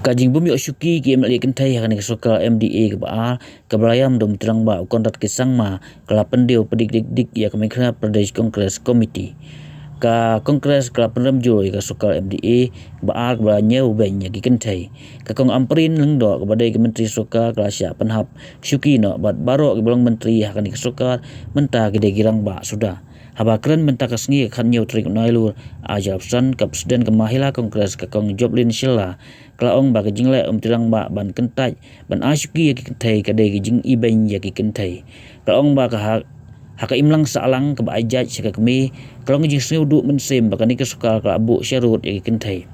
Kajing bumi osyuki ki emlak kentai hakan kesoka MDA ke ba kebelayam dom terang ba kontrat kisang ma kala pendio pedik dik ya kemikra Pradesh Congress Committee ka Kongres kala penramjo ya kesoka MDA ba kebelayanya ubenya ki kentai ka kong amprin lengdo kepada ke menteri soka kala sya penhap syuki no bat baro ke belong menteri hakan kesoka menta ke girang ba sudah haba keren menta kasngi kan nyau trik nailur ajab san ka presiden ke mahila Kongres ka kong Joblin Shilla kala ong ba ke jingle tirang ba ban kentai ban asyuki ya ki kentai ka de jing iben ya ki kentai kala ong ba ka haka imlang salang ke ba ajaj ka kemi kala ong jing seu du mensem ba kan ke suka ka abu syarut ya ki kentai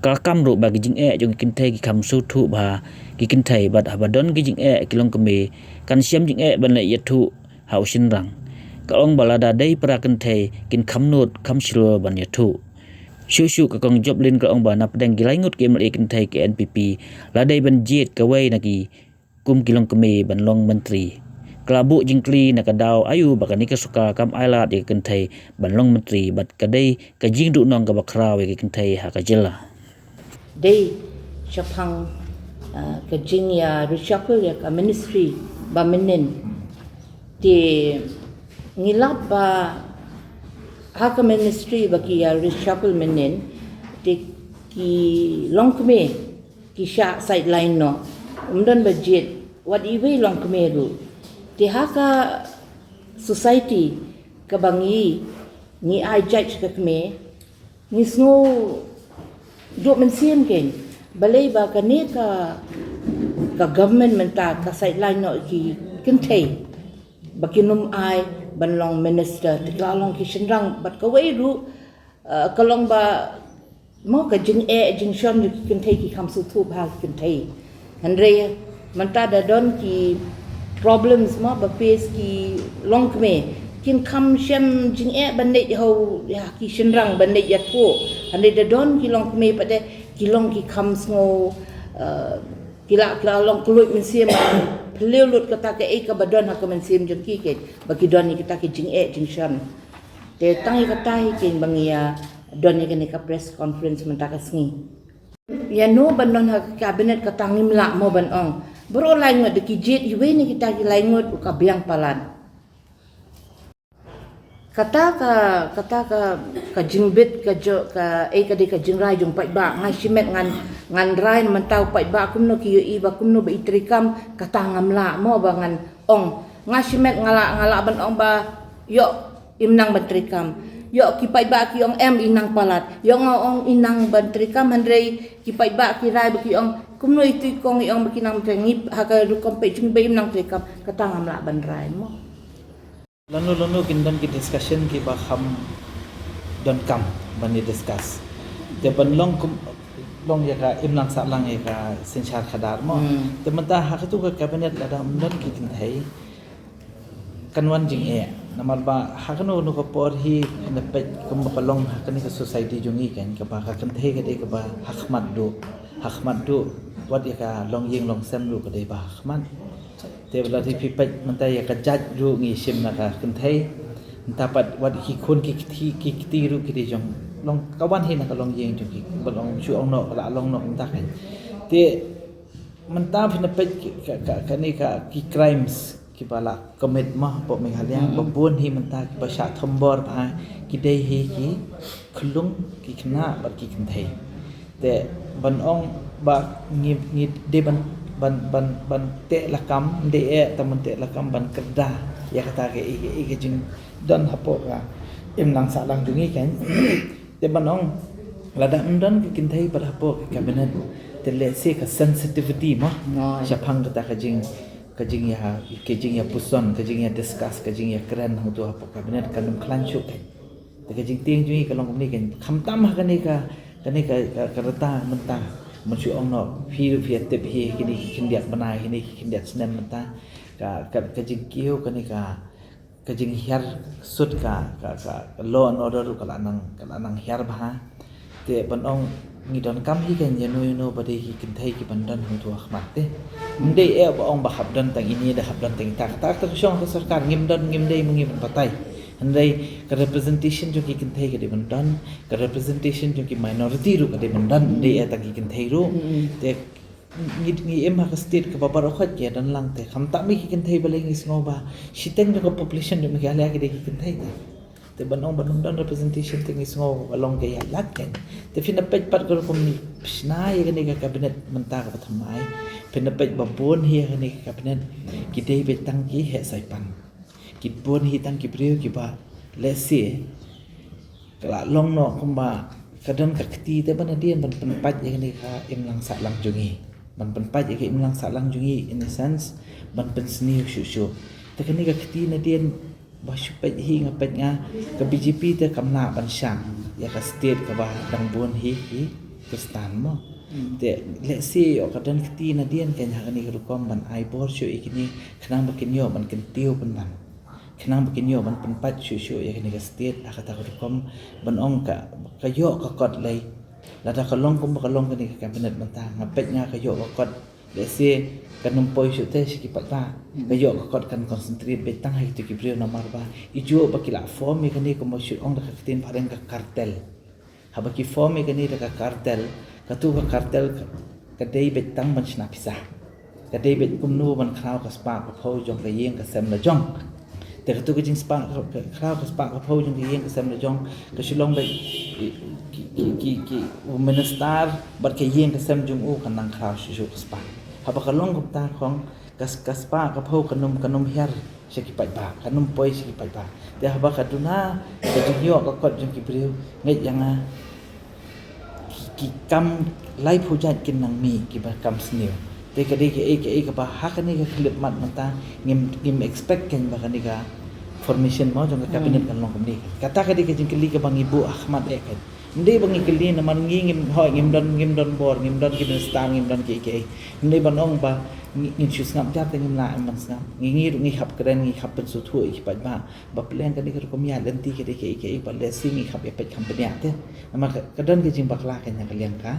kala kam ru ba ke jing jong ki kentai ki kam su thu ba ki kentai bat habadon ki jing ki long kemi kan siam jing ban le yatu hau sin rang kaong balada dai pra kentai kin khamnot khamshro ban yatu Shushu ka kong Joblin ka ong ba na pedang gilaingut ke MLA kentai ke NPP ladai ban jet ka wai naki kum kilong keme ban long menteri kelabu jingkli na kadaw ayu baka ni suka kam ailat ke kentai ban long menteri bat kadai ka jing du nong ka bakraw ke kentai ha ka jela dei chapang ka jing ya reshuffle ya ka ministry ba menen ti ngilap ba haka ministry baki ya reshuffle menen ti ki longkme ki sha sideline no umdan budget what iwe longkme ru ti haka society ka bangi ni ai judge ka kme ni sno do men siem ken balai ba ka ne ka government menta ka sideline no ki kentai bakinum ai banlong minister tiklalong ki shinrang bat ka wei ru kalong ba mo ka jing jing shon ki kentai ki kam su thu ba kentai andre manta da don ki problems mo ba face ki long kme kin kam shem jing ban ne ho ya ki shinrang ban ne ya thu andre da don ki long kme pa de ki long ki kam sngo kila long kluit min sim Peliulut kata ke ka badon ha kemen sim jeng ki ke bagi don ni kita ke jing jing shan te tangi kata ke bangia don ni ka press conference mentaka sngi ya no bandon ha cabinet kata ngimla mo ban ong bro lai ngot de ki jet iwe ni kita ki lai ngot ka biang palan kata ka jingbit ka jo ka ka de ka jingrai jong pai ba ngai simet ngan rai mentau pai ba kumno ki i ba kumno ba itrikam kata ngamla mo ba ngan ong ngai simet ngala ban ong ba yo imnang bantrikam yo ki pai ba ki ong inang palat yo ong inang bantrikam handrei ki pai ba ki rai ba ki ong kumno itu kong ong ba kinang ngip ha ka ru kompe jing ba imnang trikam kata ngamla ban rai mo Lalu kindan ki discussion ki baham don kam bani discuss. Dia ban long ya ka imlang salang ya ka sensyar khadar mo. Te menta ha tu ka cabinet lada umdan ki kintai. Kanwan jing namal ba ha kanu no ko por hi na pe kum palong ha kani ka society jungi kan ka ba ka kintai ka de ka ba hakmat do wat ya ka long ying long sem lu ka de ba hakmat te bela ti pipet mentai ya kajat ru ngi sim na ka kentai tapat wat ki khun ki ti ru ki de jong long kawan hi na ka long yeng jong ki balong chu ong no la long no ta kan te menta phina pet ka ni ka ki crimes ki bala commit ma po meghalya babun hi menta ki pasha thambor ba ki de hi ki khulung ki khna ba ki kentai te ban ong ba ngi de ban te lakam de taman te lakam ban kerda ya kata ke jing dan hapo ka imlang salang dungi kan te banong lada undan ke kintai pada hapo ke cabinet te le se ka sensitivity mo japang kata ka jing ya puson ka jing ya discuss ka jing ya keren hu tu hapo cabinet kanum klanchu kan te ka jing ting jungi kalong ni kan khamtam ha kani ka reta mentah Masuk ong no fi tip hi kini kindiak banai kini kindiak senen menta ka jing kiu kani ka jing hiar sut ka law and order ka lanang hiar bah te ban ong ngi don kam hi kan yanu bade hi kintai ki bandan hu tu akhmat te ndei ba ong ba habdan tang ini da habdan tang ta shong ka sarkar ngim dei mungi patai Andai ka representation jo ki kinthai ka de bandan ka representation jo ki minority ru ka de bandan de eta ki kinthai ru te ngi em ha ka state ka babar khat ke dan lang te kham ta mi ki kinthai balai ngi sngo ba shiteng jo ka population jo mi ka ala ki de ki kinthai te banong dan representation te ngi sngo along ke ya lat ken te fina pet pat ko kom ni psna ye ka cabinet menta ka pathamai fina pet babon hi ka ni cabinet ki dei be tang ki he sai pan ki bon hi tang ki breu ki ba let's say kala long no kumba kadang kakti te ban dia ban penpat ye ni ka im lang sa lang jungi ban penpat ye im lang sa lang jungi in the sense ban pen sni shu te kan ni kakti na dia ba supet hi ngapet nga ka BJP te kamna ban syang ya ka state ka ba dang bon hi kristan mo te let's say o kadang kakti na dia kan ha ni rukom ban ai bor shu ikini khnang bakin yo ban kentiu ban kenang bikin yo ban penpat shu ya kini ka state akata kom ban ong ka yo ka kot lai lada ka long kum ka long kini ka cabinet banta ngapet nga ka yo ka kot let's say kan numpoi shu te siki patba ka yo ka kot kan concentrate betang hai tu ki brio nomor ba ijo bakila form ya kini ko mo shu ong da ka tin pareng ka kartel habaki form ya kini da ka kartel ka tu ka kartel ka dei betang ban sna pisah ka dei bet kum nu ban khaw ka spa ka phoi jong ka yeng ka sem na jong te tu ke jing spa khaw ka spa ka phoi jong ka yeng ka sem na jong ka shilong ba ki minister bat ka yeng ka sem jong u kan nang khaw shu ka spa haba ka long ta khong ka spa ka phoi kanum her seki pai ba kanum poi seki pai ba te haba ka duna ka jing yo ka kot jong ki priu ngai yang ki kam lai phujat kin nang mi ki ba kam sniu te ka de ke ka ba ha ka ni ka klip mat mata ngim expect ken ba ka ni ka formation mo jong ka cabinet kan long kom ni kata ka de ke jing kali ka bang ibu Ahmad ek ndai bang ikali na man ngim hoi ngim don bor ngim don ki star ngim don ke ndai banong ba ngin chus ngam jat ngim la man ngam ngi hap kren ngi hap pen su thu ik pa ba plan ka ni ka kom ya lenti ke de ke ba le sing ngi hap e pet company ate ma ka don ke jing bakla ka nya ka liang ka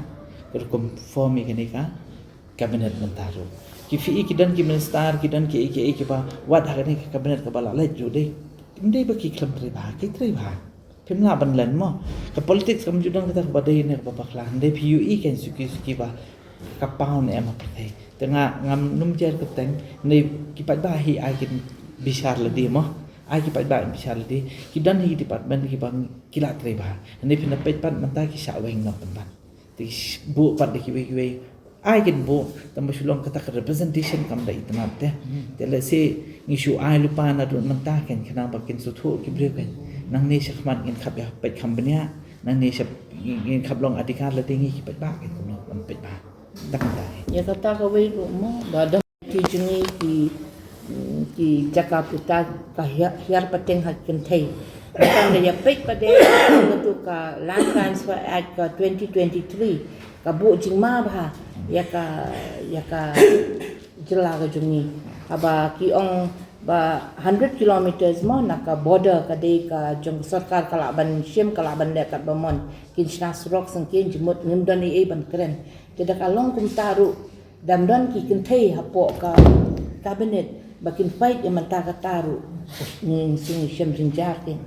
kom form ke ni ka cabinet mentaro ki fi ki dan ki minister ki dan ki ba wat ha ni cabinet ka bala le ju de ndai ba ki klam tre ba ki tre ba pimla ban len mo ka politics kam ju dan ka ba de ne ba bakla ndai PUE ken suki ba ka pau ne ma prei tengah ngam num jer ka teng nei ki pa ba hi ai kin bishar la di mo ai ki pa ba bishar la di ki dan hi department ki bang kila tre ba ne pina pet pat man ta ki sa weng no pan ti bu pat de ki we ai kin bu tam sulong kata representation kam da itnat te le se ngi shu ai lupa na dun man ta ken khana ba kin su thu ki bre ken nang ne se khman in khap ya pet company nang ne se in khap long adhikar la tingi ki pet ba ken ko no pet ba tak dai ya kata ka wei lu mo ba da ki jingi ki Jakarta ka hiar pateng hak ken thei kan da ya pet pa de tu ka land transfer act ka 2023 ka bu jing ma ba ya ka jela ka jungi aba ki ong ba 100 kilometers mo naka border ka de ka jong sarkar kala ban shim kala ban de kat bamon kin shna surok sang kin jimut ngim don e ban kren te da kalong kum taru dam don ki kin thei hapo ka cabinet bakin fight yang manta ka taru ni sing shim jing jar kin